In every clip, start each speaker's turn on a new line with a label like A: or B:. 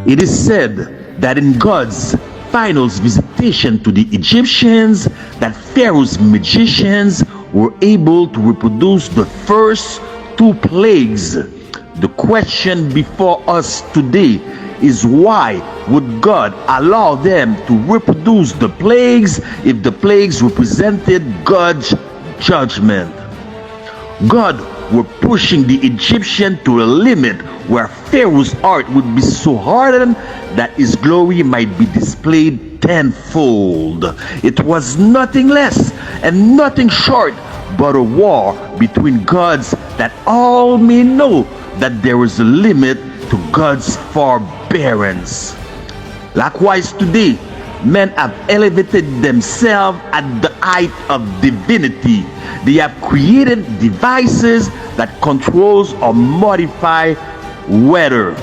A: It is said that in God's final visitation to the Egyptians, that Pharaoh's magicians were able to reproduce the first two plagues. The question before us today is, why would God allow them to reproduce the plagues if the plagues represented God's judgment? God were pushing the Egyptian to a limit where Pharaoh's heart would be so hardened that his glory might be displayed tenfold. It was nothing less and nothing short but a war between gods, that all may know that there is a limit to God's forbearance. Likewise today, men have elevated themselves at the height of divinity. They have created devices that controls or modify weather.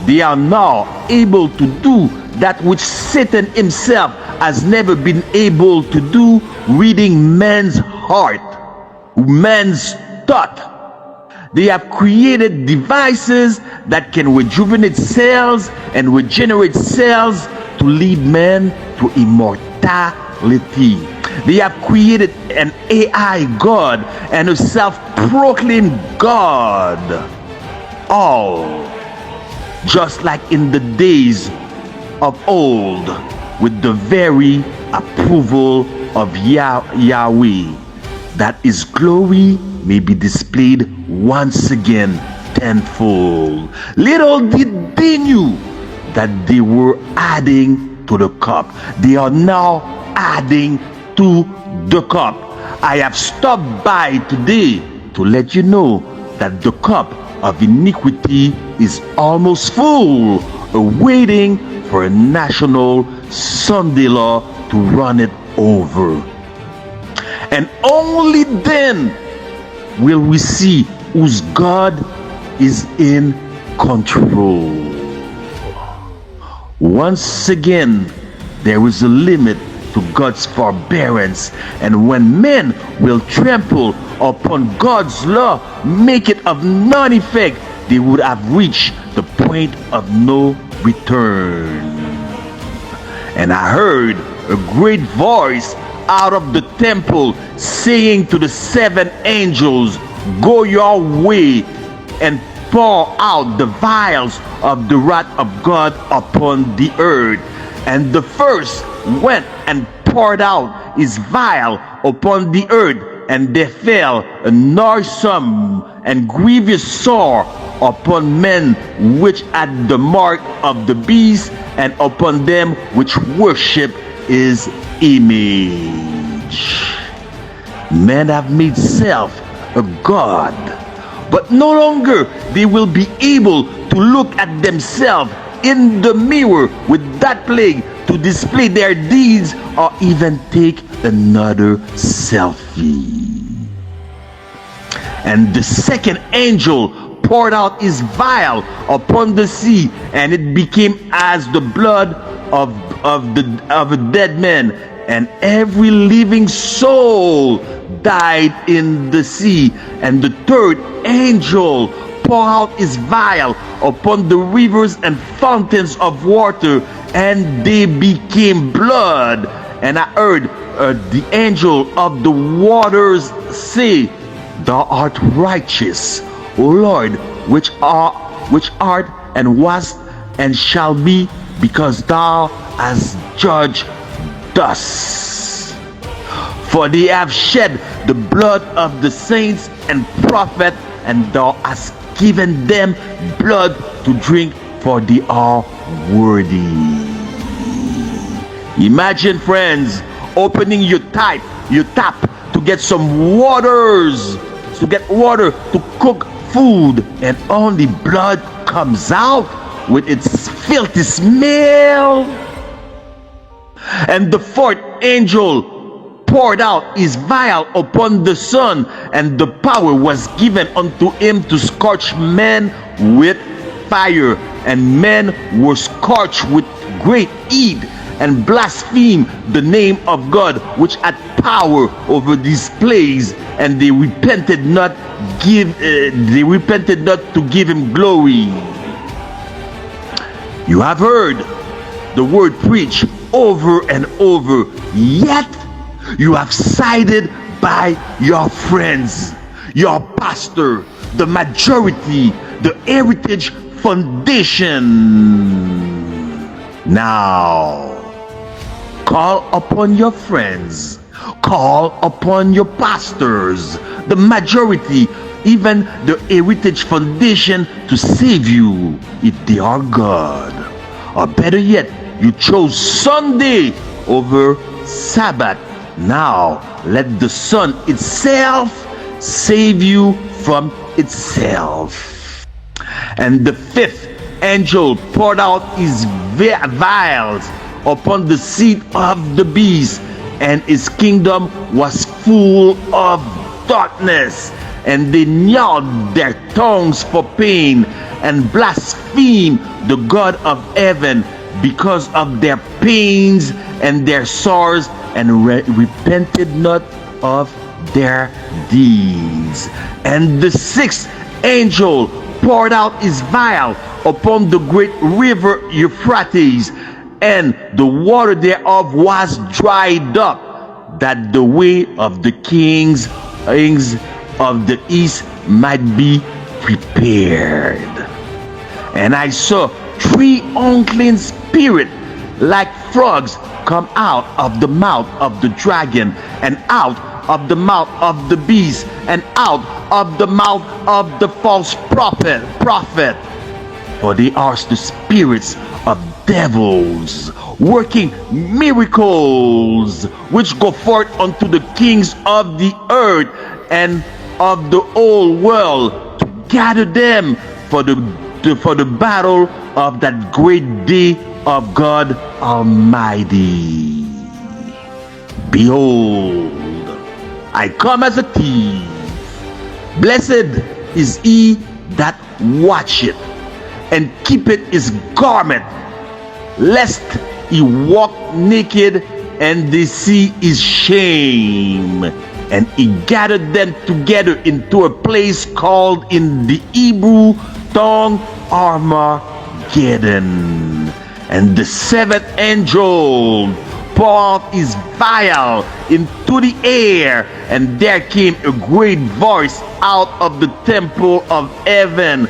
A: They are now able to do that which Satan himself has never been able to do, reading man's heart, man's thought. They have created devices that can rejuvenate cells and regenerate cells to lead man to immortality. They have created an AI God and a self-proclaimed God, all just like in the days of old, with the very approval of Yahweh, that his glory may be displayed once again tenfold. Little did they knew that they were adding to the cup. They are now adding to the cup. I have stopped by today to let you know that the cup of iniquity is almost full, awaiting for a national Sunday law to run it over. And only then will we see whose God is in control. Once again, there is a limit to God's forbearance, and when men will trample upon God's law, make it of none effect, they would have reached the point of no return. And I heard a great voice out of the temple saying to the seven angels, "Go your way and pour out the vials of the wrath of God upon the earth." And the first went and poured out his vial upon the earth, and there fell a noisome and grievous sore upon men which had the mark of the beast, and upon them which worship his image. Men have made self a god, but no longer they will be able to look at themselves in the mirror with that plague to display their deeds or even take another selfie. And the second angel poured out his vial upon the sea, and it became as the blood of a dead man, and every living soul died in the sea. And the third angel poured out his vial upon the rivers and fountains of water, and they became blood. And I heard the angel of the waters say, "Thou art righteous, O Lord, which art and wast and shall be, because thou hast judged thus. For they have shed the blood of the saints and prophets, and thou hast given them blood to drink, for they are worthy." Imagine, friends, opening your tap to get some waters, to get water to cook food, and only blood comes out with its filthy smell. And the fourth angel poured out his vial upon the sun, and the power was given unto him to scorch men with fire. And men were scorched with great heat, and blasphemed the name of God, which had power over these plagues, and they repented not to give him glory. You have heard the word preached over and over, yet you have sided by your friends, your pastor, the majority, the Heritage Foundation. Now, call upon your friends, call upon your pastors, the majority, even the Heritage Foundation, to save you if they are God. Or better yet, you chose Sunday over Sabbath. Now let the sun itself save you from itself. And the fifth angel poured out his vials upon the seat of the beast, and his kingdom was full of darkness, and they gnawed their tongues for pain and blasphemed the God of heaven because of their pains and their sores, and repented not of their deeds. And the sixth angel poured out his vial upon the great river Euphrates, and the water thereof was dried up, that the way of the kings of the east might be prepared. And I saw three unclean spirits like frogs come out of the mouth of the dragon, and out of the mouth of the beast, and out of the mouth of the false prophet. For they are the spirits of devils, working miracles, which go forth unto the kings of the earth and of the whole world, to gather them for the battle of that great day of God Almighty. Behold, I come as a thief. Blessed is he that watcheth and keepeth his garment, lest he walk naked and they see his shame. And he gathered them together into a place called in the Hebrew tongue Armageddon. And the seventh angel poured out his vial into the air, and there came a great voice out of the temple of heaven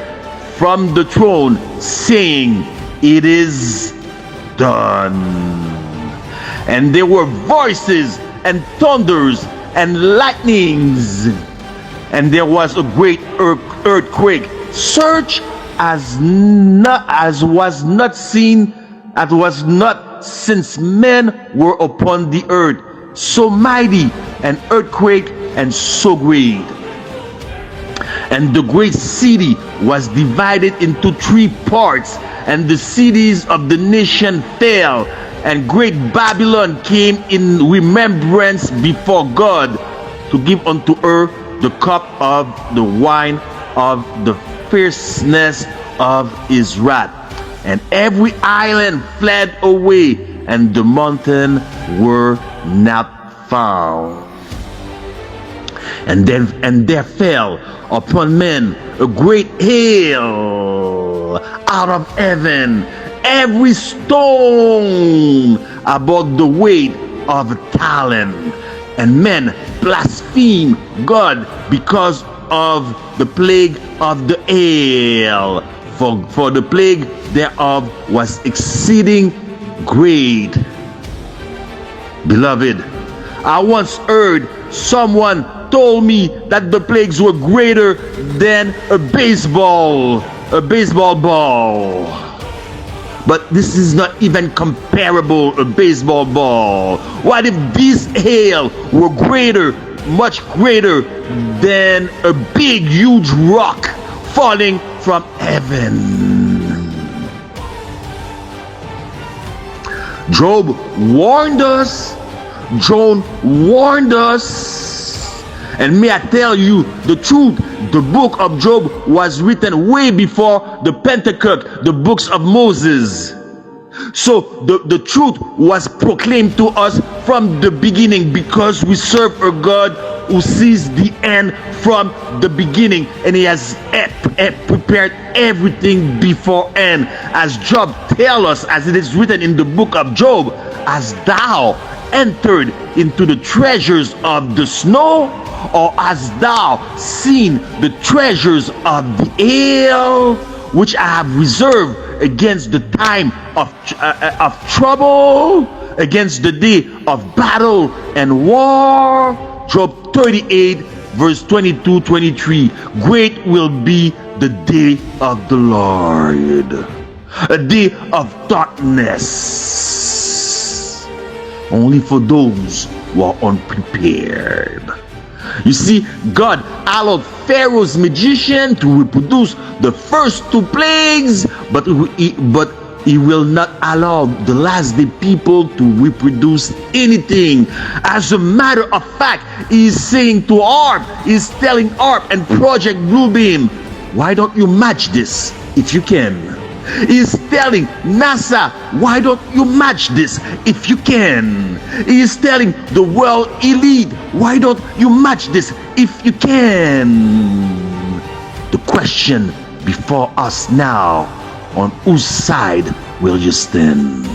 A: from the throne, saying, It is done. And there were voices and thunders and lightnings, and there was a great earthquake, such as was not since men were upon the earth, so mighty an earthquake and so great. And the great city was divided into three parts, and the cities of the nation fell, and great Babylon came in remembrance before God, to give unto her the cup of the wine of the fierceness of his wrath. And every island fled away, and the mountains were not found. And there fell upon men a great hail out of heaven, every stone about the weight of a talent. And men blaspheme God because of the plague of the hail, for the plague thereof was exceeding great. Beloved, I once heard someone told me that the plagues were greater than a baseball ball. But this is not even comparable, a baseball ball. What if this hail were greater, much greater than a big, huge rock falling from heaven? Job warned us. John warned us. And may I tell you the truth, the book of Job was written way before the Pentateuch, the books of Moses. So the truth was proclaimed to us from the beginning, because we serve a God who sees the end from the beginning, and he has prepared everything beforehand. As Job tells us, as it is written in the book of Job, as thou entered into the treasures of the snow, or hast thou seen the treasures of the ale, which I have reserved against the time of trouble, against the day of battle and war? Job 38 verse 22-23. Great will be the day of the Lord, a day of darkness, only for those who are unprepared. You see, God allowed Pharaoh's magician to reproduce the first two plagues, but he will not allow the last day people to reproduce anything. As a matter of fact, he is saying to ARP, he's telling ARP and Project Bluebeam, why don't you match this if you can? He's telling NASA, why don't you match this if you can? He is telling the world elite, why don't you match this if you can? The question before us now, on whose side will you stand?